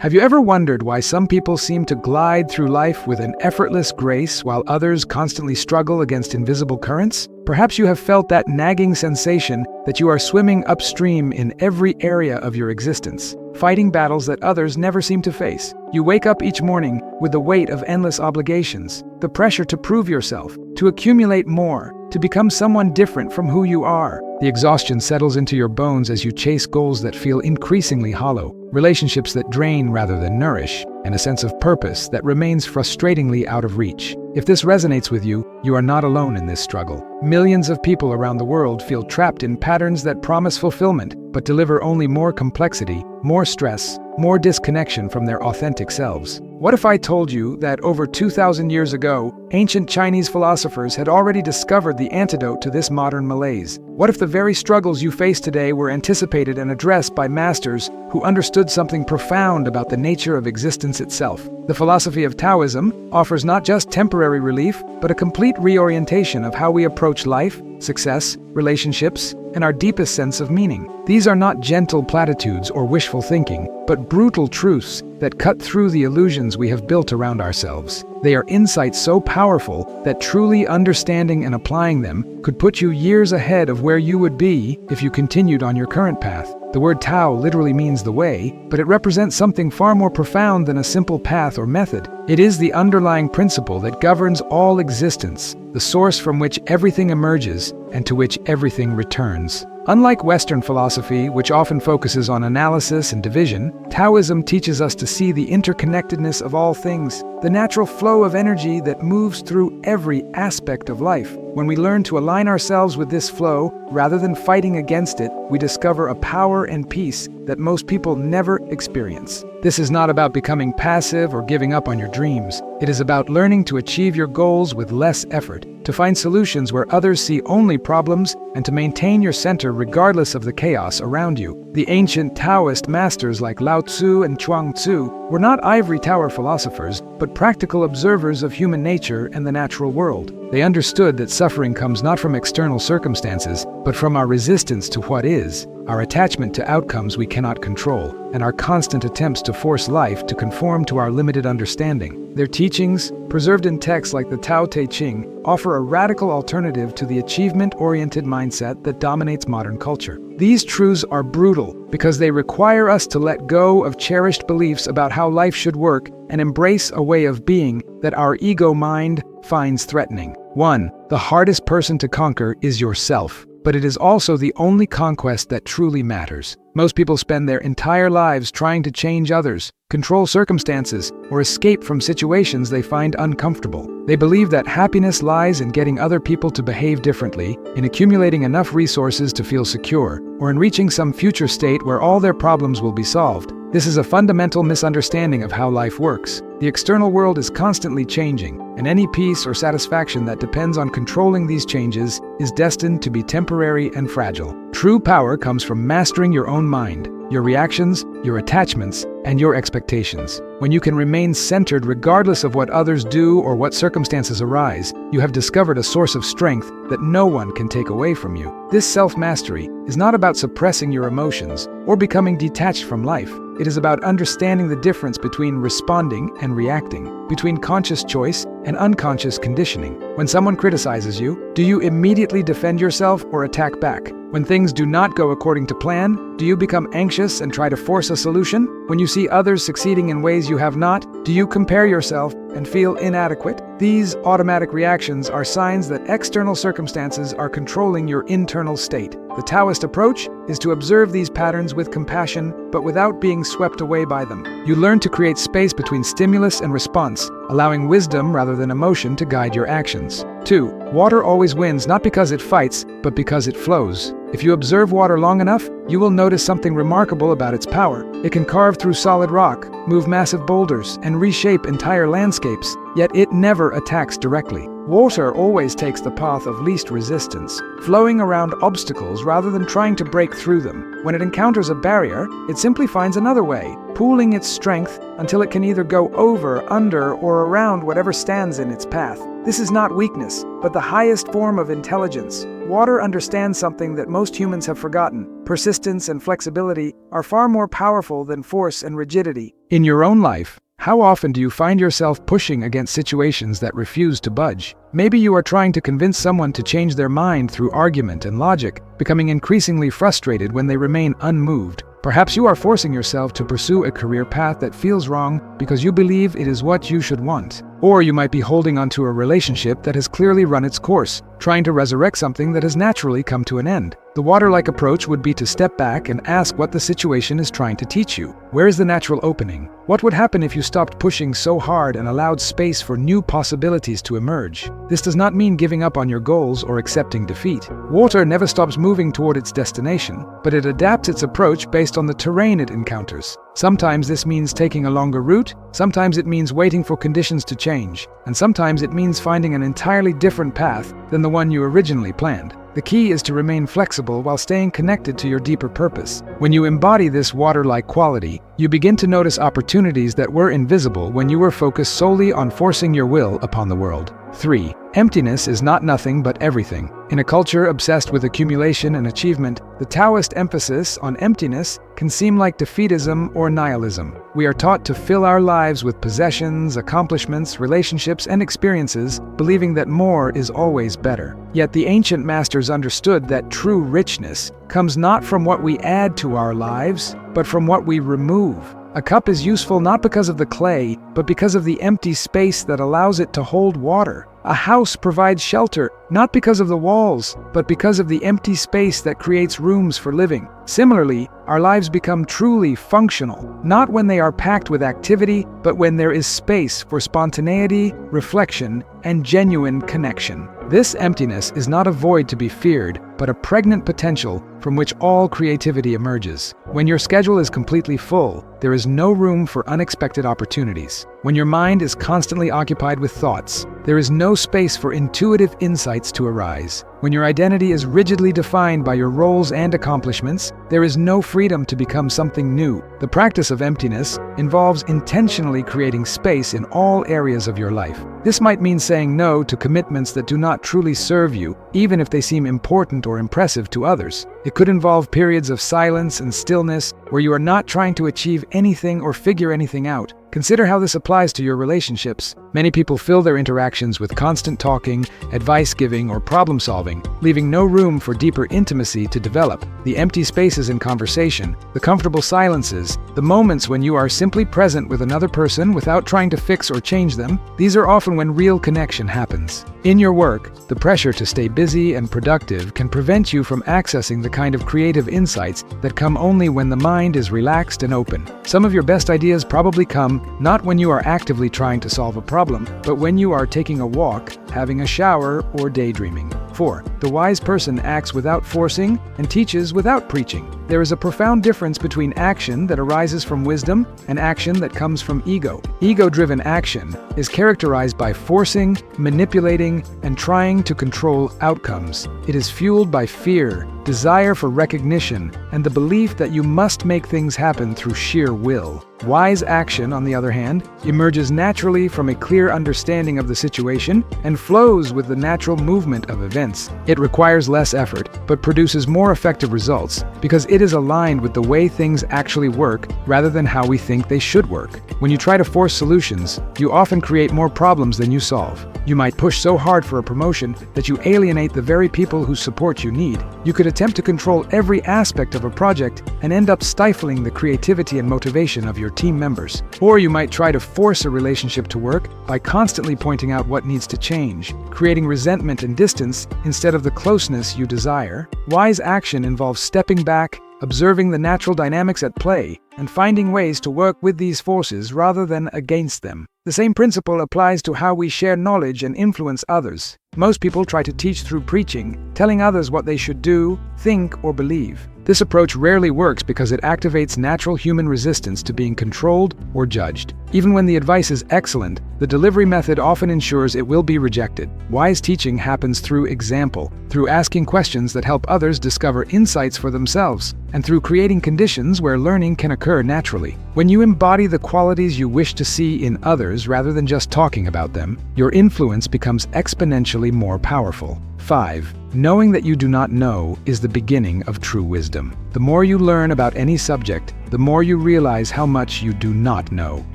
Have you ever wondered why some people seem to glide through life with an effortless grace while others constantly struggle against invisible currents? Perhaps you have felt that nagging sensation that you are swimming upstream in every area of your existence, fighting battles that others never seem to face. You wake up each morning with the weight of endless obligations, the pressure to prove yourself, to accumulate more, to become someone different from who you are. The exhaustion settles into your bones as you chase goals that feel increasingly hollow, relationships that drain rather than nourish, and a sense of purpose that remains frustratingly out of reach. If this resonates with you, you are not alone in this struggle. Millions of people around the world feel trapped in patterns that promise fulfillment, but deliver only more complexity, more stress, more disconnection from their authentic selves. What if I told you that over 2,000 years ago, ancient Chinese philosophers had already discovered the antidote to this modern malaise? What if the very struggles you face today were anticipated and addressed by masters who understood something profound about the nature of existence itself? The philosophy of Taoism offers not just temporary relief, but a complete reorientation of how we approach life, success, relationships, and our deepest sense of meaning. These are not gentle platitudes or wishful thinking, but brutal truths that cut through the illusions we have built around ourselves. They are insights so powerful that truly understanding and applying them could put you years ahead of where you would be if you continued on your current path. The word Tao literally means the way, but it represents something far more profound than a simple path or method. It is the underlying principle that governs all existence, the source from which everything emerges and to which everything returns. Unlike Western philosophy, which often focuses on analysis and division, Taoism teaches us to see the interconnectedness of all things, the natural flow of energy that moves through every aspect of life. When we learn to align ourselves with this flow, rather than fighting against it, we discover a power and peace that most people never experience. This is not about becoming passive or giving up on your dreams. It is about learning to achieve your goals with less effort, to find solutions where others see only problems, and to maintain your center regardless of the chaos around you. The ancient Taoist masters like Lao Tzu and Chuang Tzu were not ivory tower philosophers, but practical observers of human nature and the natural world. They understood that suffering comes not from external circumstances, but from our resistance to what is, our attachment to outcomes we cannot control, and our constant attempts to force life to conform to our limited understanding. Their teachings, preserved in texts like the Tao Te Ching, offer a radical alternative to the achievement-oriented mindset that dominates modern culture. These truths are brutal because they require us to let go of cherished beliefs about how life should work and embrace a way of being that our ego mind finds threatening. 1. The hardest person to conquer is yourself, but it is also the only conquest that truly matters. Most people spend their entire lives trying to change others, control circumstances, or escape from situations they find uncomfortable. They believe that happiness lies in getting other people to behave differently, in accumulating enough resources to feel secure, or in reaching some future state where all their problems will be solved. This is a fundamental misunderstanding of how life works. The external world is constantly changing, and any peace or satisfaction that depends on controlling these changes is destined to be temporary and fragile. True power comes from mastering your own mind, your reactions, your attachments, and your expectations. When you can remain centered regardless of what others do or what circumstances arise, you have discovered a source of strength that no one can take away from you. This self-mastery is not about suppressing your emotions or becoming detached from life. It is about understanding the difference between responding and reacting, between conscious choice and unconscious conditioning. When someone criticizes you, do you immediately defend yourself or attack back? When things do not go according to plan, do you become anxious and try to force a solution? When you see others succeeding in ways you have not, do you compare yourself and feel inadequate? These automatic reactions are signs that external circumstances are controlling your internal state. The Taoist approach is to observe these patterns with compassion, but without being swept away by them. You learn to create space between stimulus and response, allowing wisdom rather than emotion to guide your actions. 2. Water always wins not because it fights, but because it flows. If you observe water long enough, you will notice something remarkable about its power. It can carve through solid rock, move massive boulders, and reshape entire landscapes, yet it never attacks directly. Water always takes the path of least resistance, flowing around obstacles rather than trying to break through them. When it encounters a barrier, it simply finds another way, pooling its strength until it can either go over, under, or around whatever stands in its path. This is not weakness, but the highest form of intelligence. Water understands something that most humans have forgotten. persistence, and flexibility are far more powerful than force and rigidity. In your own life, how often do you find yourself pushing against situations that refuse to budge? Maybe you are trying to convince someone to change their mind through argument and logic, becoming increasingly frustrated when they remain unmoved. Perhaps you are forcing yourself to pursue a career path that feels wrong because you believe it is what you should want. Or you might be holding onto a relationship that has clearly run its course, trying to resurrect something that has naturally come to an end. The water-like approach would be to step back and ask what the situation is trying to teach you. Where is the natural opening? What would happen if you stopped pushing so hard and allowed space for new possibilities to emerge? This does not mean giving up on your goals or accepting defeat. Water never stops moving toward its destination, but it adapts its approach based on the terrain it encounters. Sometimes this means taking a longer route, sometimes it means waiting for conditions to change, and sometimes it means finding an entirely different path than the one you originally planned. The key is to remain flexible while staying connected to your deeper purpose. When you embody this water-like quality, you begin to notice opportunities that were invisible when you were focused solely on forcing your will upon the world. 3. Emptiness is not nothing but everything. In a culture obsessed with accumulation and achievement, the Taoist emphasis on emptiness can seem like defeatism or nihilism. We are taught to fill our lives with possessions, accomplishments, relationships, and experiences, believing that more is always better. Yet the ancient masters understood that true richness comes not from what we add to our lives, but from what we remove. A cup is useful not because of the clay, but because of the empty space that allows it to hold water. A house provides shelter, not because of the walls, but because of the empty space that creates rooms for living. Similarly, our lives become truly functional, not when they are packed with activity, but when there is space for spontaneity, reflection, and genuine connection. This emptiness is not a void to be feared, but a pregnant potential from which all creativity emerges. When your schedule is completely full, there is no room for unexpected opportunities. When your mind is constantly occupied with thoughts, there is no space for intuitive insights to arise. When your identity is rigidly defined by your roles and accomplishments, there is no freedom to become something new. The practice of emptiness involves intentionally creating space in all areas of your life. This might mean saying no to commitments that do not truly serve you, even if they seem important or impressive to others. It could involve periods of silence and stillness where you are not trying to achieve anything or figure anything out. Consider how this applies to your relationships. Many people fill their interactions with constant talking, advice giving, or problem solving, leaving no room for deeper intimacy to develop. The empty spaces in conversation, the comfortable silences, the moments when you are simply present with another person without trying to fix or change them, these are often when real connection happens. In your work, the pressure to stay busy and productive can prevent you from accessing the kind of creative insights that come only when the mind is relaxed and open. Some of your best ideas probably come not when you are actively trying to solve a problem, but when you are taking a walk, having a shower, or daydreaming. 4. The wise person acts without forcing and teaches without preaching. There is a profound difference between action that arises from wisdom and action that comes from ego. Ego-driven action is characterized by forcing, manipulating, and trying to control outcomes. It is fueled by fear, desire for recognition, and the belief that you must make things happen through sheer will. Wise action, on the other hand, emerges naturally from a clear understanding of the situation and flows with the natural movement of events. It requires less effort, but produces more effective results because it is aligned with the way things actually work rather than how we think they should work. When you try to force solutions, you often create more problems than you solve. You might push so hard for a promotion that you alienate the very people whose support you need. You could attempt to control every aspect of a project and end up stifling the creativity and motivation of your team members. Or you might try to force a relationship to work by constantly pointing out what needs to change, creating resentment and distance instead of the closeness you desire. Wise action involves stepping back, observing the natural dynamics at play, and finding ways to work with these forces rather than against them. The same principle applies to how we share knowledge and influence others. Most people try to teach through preaching, telling others what they should do, think, or believe. This approach rarely works because it activates natural human resistance to being controlled or judged. Even when the advice is excellent, the delivery method often ensures it will be rejected. Wise teaching happens through example, through asking questions that help others discover insights for themselves, and through creating conditions where learning can occur naturally. When you embody the qualities you wish to see in others rather than just talking about them, your influence becomes exponentially more powerful. 5. Knowing that you do not know is the beginning of true wisdom. The more you learn about any subject, the more you realize how much you do not know.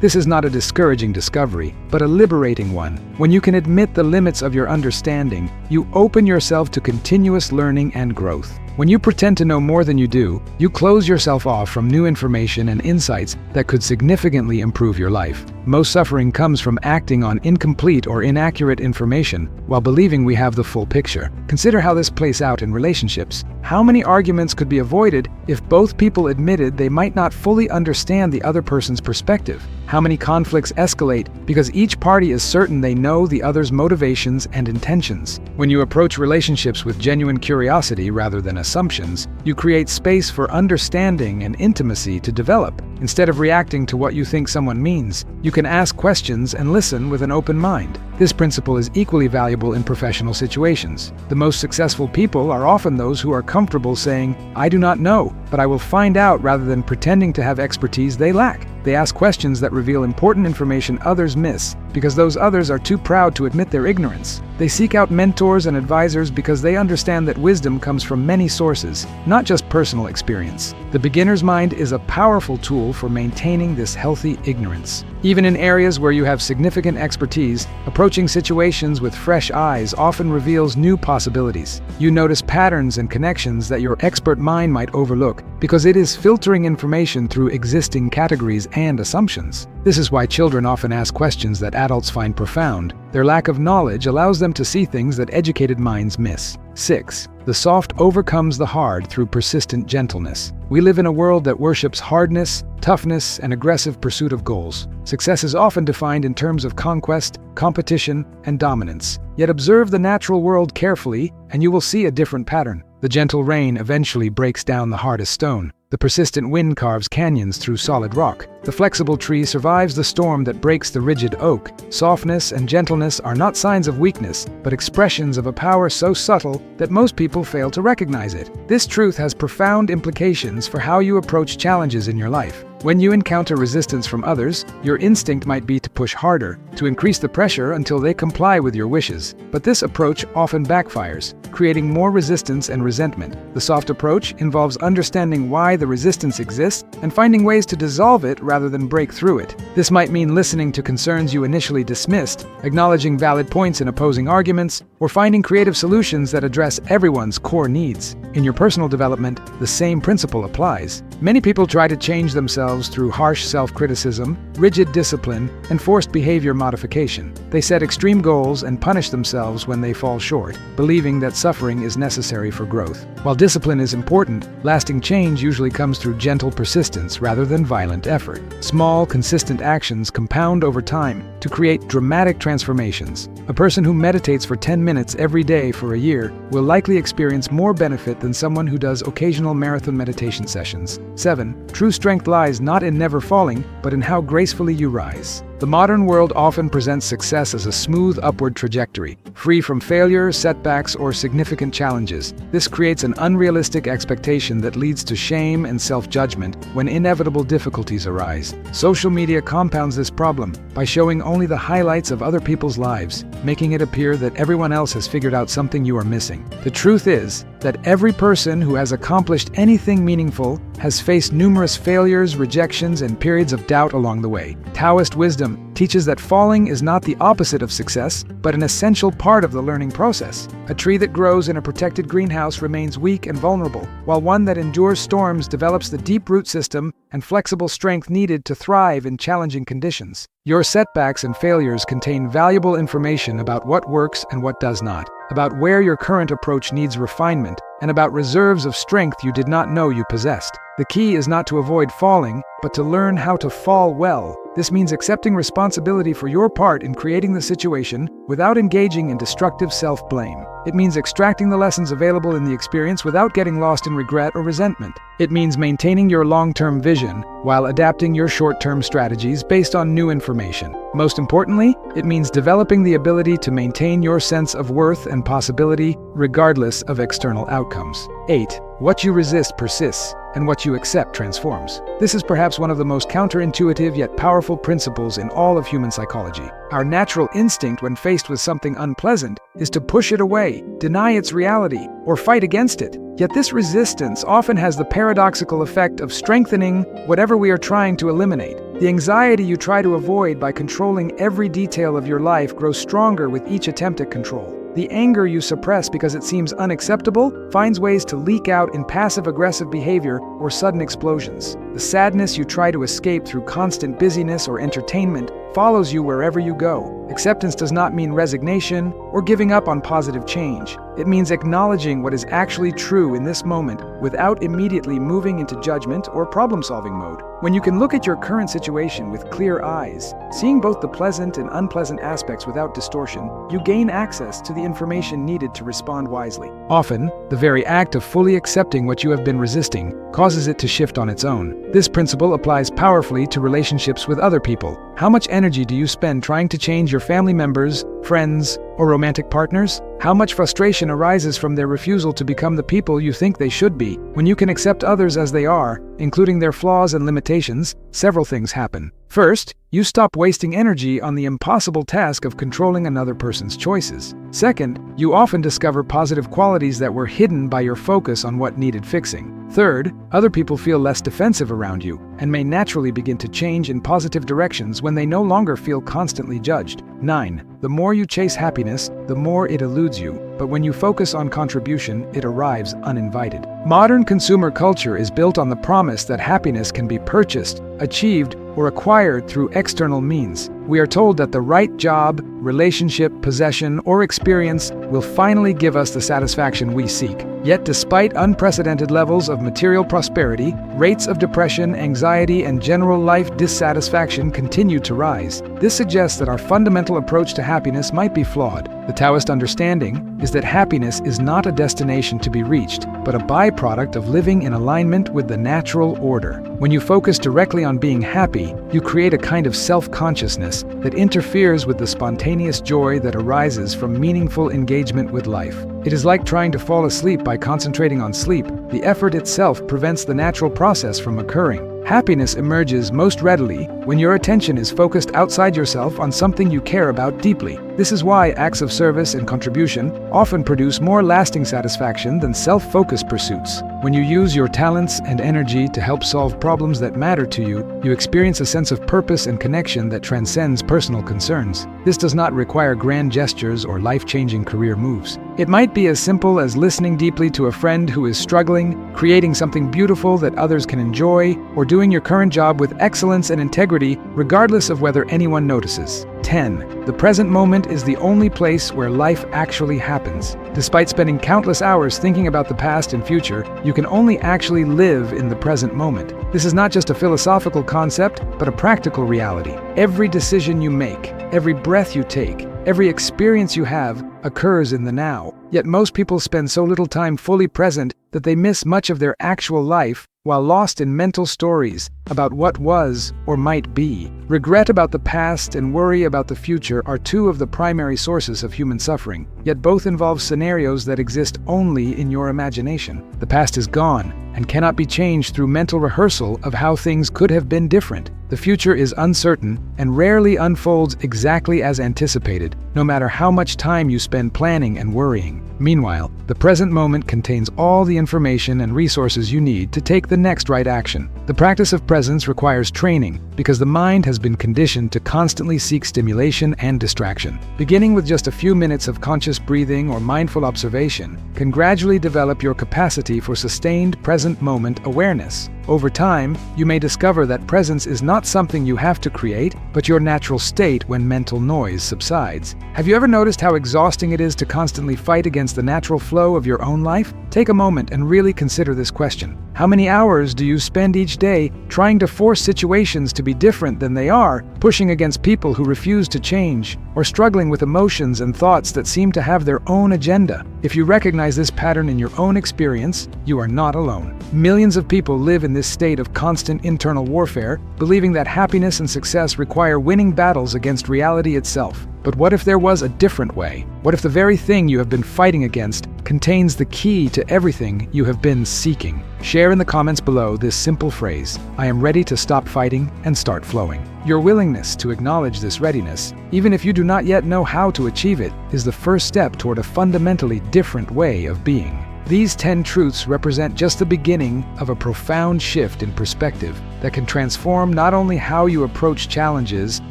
This is not a discouraging discovery, but a liberating one. When you can admit the limits of your understanding, you open yourself to continuous learning and growth. When you pretend to know more than you do, you close yourself off from new information and insights that could significantly improve your life. Most suffering comes from acting on incomplete or inaccurate information while believing we have the full picture. Consider how this plays out in relationships. How many arguments could be avoided if both people admitted they might not fully understand the other person's perspective? How many conflicts escalate because each party is certain they know the other's motivations and intentions? When you approach relationships with genuine curiosity rather than assumptions, you create space for understanding and intimacy to develop. Instead of reacting to what you think someone means, you can ask questions and listen with an open mind. This principle is equally valuable in professional situations. The most successful people are often those who are comfortable saying, "I do not know, but I will find out," rather than pretending to have expertise they lack. They ask questions that reveal important information others miss, because those others are too proud to admit their ignorance. They seek out mentors and advisors because they understand that wisdom comes from many sources, not just personal experience. The beginner's mind is a powerful tool for maintaining this healthy ignorance. Even in areas where you have significant expertise, approaching situations with fresh eyes often reveals new possibilities. You notice patterns and connections that your expert mind might overlook because it is filtering information through existing categories and assumptions. This is why children often ask questions that adults find profound. Their lack of knowledge allows them to see things that educated minds miss. 6. The soft overcomes the hard through persistent gentleness. We live in a world that worships hardness, toughness, and aggressive pursuit of goals. Success is often defined in terms of conquest, competition, and dominance. Yet observe the natural world carefully, and you will see a different pattern. The gentle rain eventually breaks down the hardest stone. The persistent wind carves canyons through solid rock. The flexible tree survives the storm that breaks the rigid oak. Softness and gentleness are not signs of weakness, but expressions of a power so subtle that most people fail to recognize it. This truth has profound implications for how you approach challenges in your life. When you encounter resistance from others, your instinct might be to push harder, to increase the pressure until they comply with your wishes. But this approach often backfires, creating more resistance and resentment. The soft approach involves understanding why the resistance exists and finding ways to dissolve it rather than break through it. This might mean listening to concerns you initially dismissed, acknowledging valid points in opposing arguments, or finding creative solutions that address everyone's core needs. In your personal development, the same principle applies. Many people try to change themselves through harsh self-criticism, rigid discipline, and forced behavior modification. They set extreme goals and punish themselves when they fall short, believing that suffering is necessary for growth. While discipline is important, lasting change usually comes through gentle persistence rather than violent effort. Small, consistent actions compound over time to create dramatic transformations. A person who meditates for 10 minutes every day for a year will likely experience more benefit than someone who does occasional marathon meditation sessions. 7. True strength lies not in never falling, but in how gracefully you rise. The modern world often presents success as a smooth upward trajectory, free from failure, setbacks, or significant challenges. This creates an unrealistic expectation that leads to shame and self-judgment when inevitable difficulties arise. Social media compounds this problem by showing only the highlights of other people's lives, making it appear that everyone else has figured out something you are missing. The truth is that every person who has accomplished anything meaningful has faced numerous failures, rejections, and periods of doubt along the way. Taoist wisdom teaches that falling is not the opposite of success, but an essential part of the learning process. A tree that grows in a protected greenhouse remains weak and vulnerable, while one that endures storms develops the deep root system and flexible strength needed to thrive in challenging conditions. Your setbacks and failures contain valuable information about what works and what does not, about where your current approach needs refinement, and about reserves of strength you did not know you possessed. The key is not to avoid falling, but to learn how to fall well. This means accepting responsibility for your part in creating the situation without engaging in destructive self-blame. It means extracting the lessons available in the experience without getting lost in regret or resentment. It means maintaining your long-term vision while adapting your short-term strategies based on new information. Most importantly, it means developing the ability to maintain your sense of worth and possibility regardless of external outcomes. 8. What you resist persists, and what you accept transforms. This is perhaps one of the most counterintuitive yet powerful principles in all of human psychology. Our natural instinct when faced with something unpleasant is to push it away, deny its reality, or fight against it. Yet this resistance often has the paradoxical effect of strengthening whatever we are trying to eliminate. The anxiety you try to avoid by controlling every detail of your life grows stronger with each attempt at control. The anger you suppress because it seems unacceptable finds ways to leak out in passive-aggressive behavior or sudden explosions. The sadness you try to escape through constant busyness or entertainment follows you wherever you go. Acceptance does not mean resignation or giving up on positive change. It means acknowledging what is actually true in this moment without immediately moving into judgment or problem-solving mode. When you can look at your current situation with clear eyes, seeing both the pleasant and unpleasant aspects without distortion, you gain access to the information needed to respond wisely. Often, the very act of fully accepting what you have been resisting causes it to shift on its own. This principle applies powerfully to relationships with other people. How much energy do you spend trying to change your family members, friends, or romantic partners? How much frustration arises from their refusal to become the people you think they should be? When you can accept others as they are, including their flaws and limitations, several things happen. First, you stop wasting energy on the impossible task of controlling another person's choices. Second, you often discover positive qualities that were hidden by your focus on what needed fixing. Third, other people feel less defensive around you and may naturally begin to change in positive directions when they no longer feel constantly judged. 9. The more you chase happiness, the more it eludes you, but when you focus on contribution, it arrives uninvited. Modern consumer culture is built on the promise that happiness can be purchased, achieved, or acquired through external means. We are told that the right job, relationship, possession, or experience will finally give us the satisfaction we seek. Yet despite unprecedented levels of material prosperity, rates of depression, anxiety, and general life dissatisfaction continue to rise. This suggests that our fundamental approach to happiness might be flawed. The Taoist understanding is that happiness is not a destination to be reached, but a byproduct of living in alignment with the natural order. When you focus directly on being happy, you create a kind of self-consciousness that interferes with the spontaneous joy that arises from meaningful engagement with life. It is like trying to fall asleep by concentrating on sleep. The effort itself prevents the natural process from occurring. Happiness emerges most readily when your attention is focused outside yourself on something you care about deeply. This is why acts of service and contribution often produce more lasting satisfaction than self-focused pursuits. When you use your talents and energy to help solve problems that matter to you, you experience a sense of purpose and connection that transcends personal concerns. This does not require grand gestures or life-changing career moves. It might be as simple as listening deeply to a friend who is struggling, creating something beautiful that others can enjoy, or doing your current job with excellence and integrity, regardless of whether anyone notices. 10. The present moment is the only place where life actually happens. Despite spending countless hours thinking about the past and future, you can only actually live in the present moment. This is not just a philosophical concept, but a practical reality. Every decision you make, every breath you take, every experience you have occurs in the now. Yet most people spend so little time fully present that they miss much of their actual life while lost in mental stories about what was or might be. Regret about the past and worry about the future are two of the primary sources of human suffering, yet both involve scenarios that exist only in your imagination. The past is gone and cannot be changed through mental rehearsal of how things could have been different. The future is uncertain and rarely unfolds exactly as anticipated, no matter how much time you spend planning and worrying. Meanwhile, the present moment contains all the information and resources you need to take the next right action. The practice of presence requires training because the mind has been conditioned to constantly seek stimulation and distraction. Beginning with just a few minutes of conscious breathing or mindful observation can gradually develop your capacity for sustained present moment awareness. Over time, you may discover that presence is not something you have to create, but your natural state when mental noise subsides. Have you ever noticed how exhausting it is to constantly fight against the natural flow of your own life? Take a moment and really consider this question. How many hours do you spend each day trying to force situations to be different than they are, pushing against people who refuse to change, or struggling with emotions and thoughts that seem to have their own agenda? If you recognize this pattern in your own experience, you are not alone. Millions of people live in this state of constant internal warfare, believing that happiness and success require winning battles against reality itself. But what if there was a different way? What if the very thing you have been fighting against contains the key to everything you have been seeking? Share in the comments below this simple phrase: I am ready to stop fighting and start flowing. Your willingness to acknowledge this readiness, even if you do not yet know how to achieve it, is the first step toward a fundamentally different way of being. These 10 truths represent just the beginning of a profound shift in perspective that can transform not only how you approach challenges,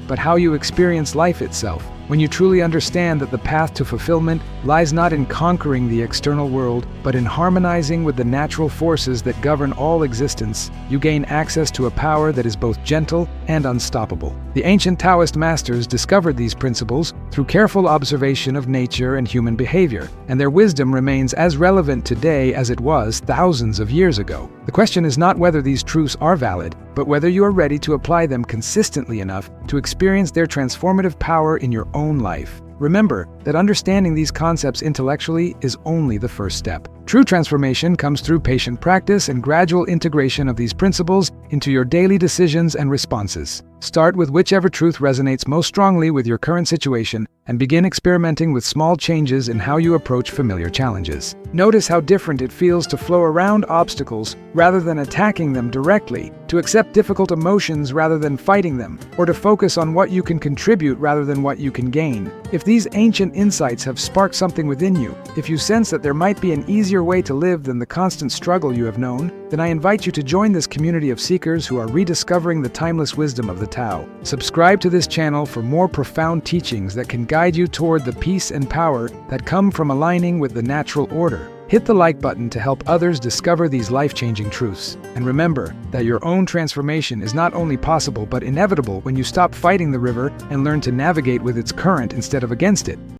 but how you experience life itself. When you truly understand that the path to fulfillment lies not in conquering the external world, but in harmonizing with the natural forces that govern all existence, you gain access to a power that is both gentle and unstoppable. The ancient Taoist masters discovered these principles through careful observation of nature and human behavior, and their wisdom remains as relevant today as it was thousands of years ago. The question is not whether these truths are valid, but whether you are ready to apply them consistently enough to experience their transformative power in your own life. Remember that understanding these concepts intellectually is only the first step. True transformation comes through patient practice and gradual integration of these principles into your daily decisions and responses. Start with whichever truth resonates most strongly with your current situation and begin experimenting with small changes in how you approach familiar challenges. Notice how different it feels to flow around obstacles rather than attacking them directly, to accept difficult emotions rather than fighting them, or to focus on what you can contribute rather than what you can gain. If these ancient insights have sparked something within you, if you sense that there might be an easier way to live than the constant struggle you have known, then I invite you to join this community of seekers who are rediscovering the timeless wisdom of the Tao. Subscribe to this channel for more profound teachings that can guide you toward the peace and power that come from aligning with the natural order. Hit the like button to help others discover these life-changing truths. And remember that your own transformation is not only possible but inevitable when you stop fighting the river and learn to navigate with its current instead of against it.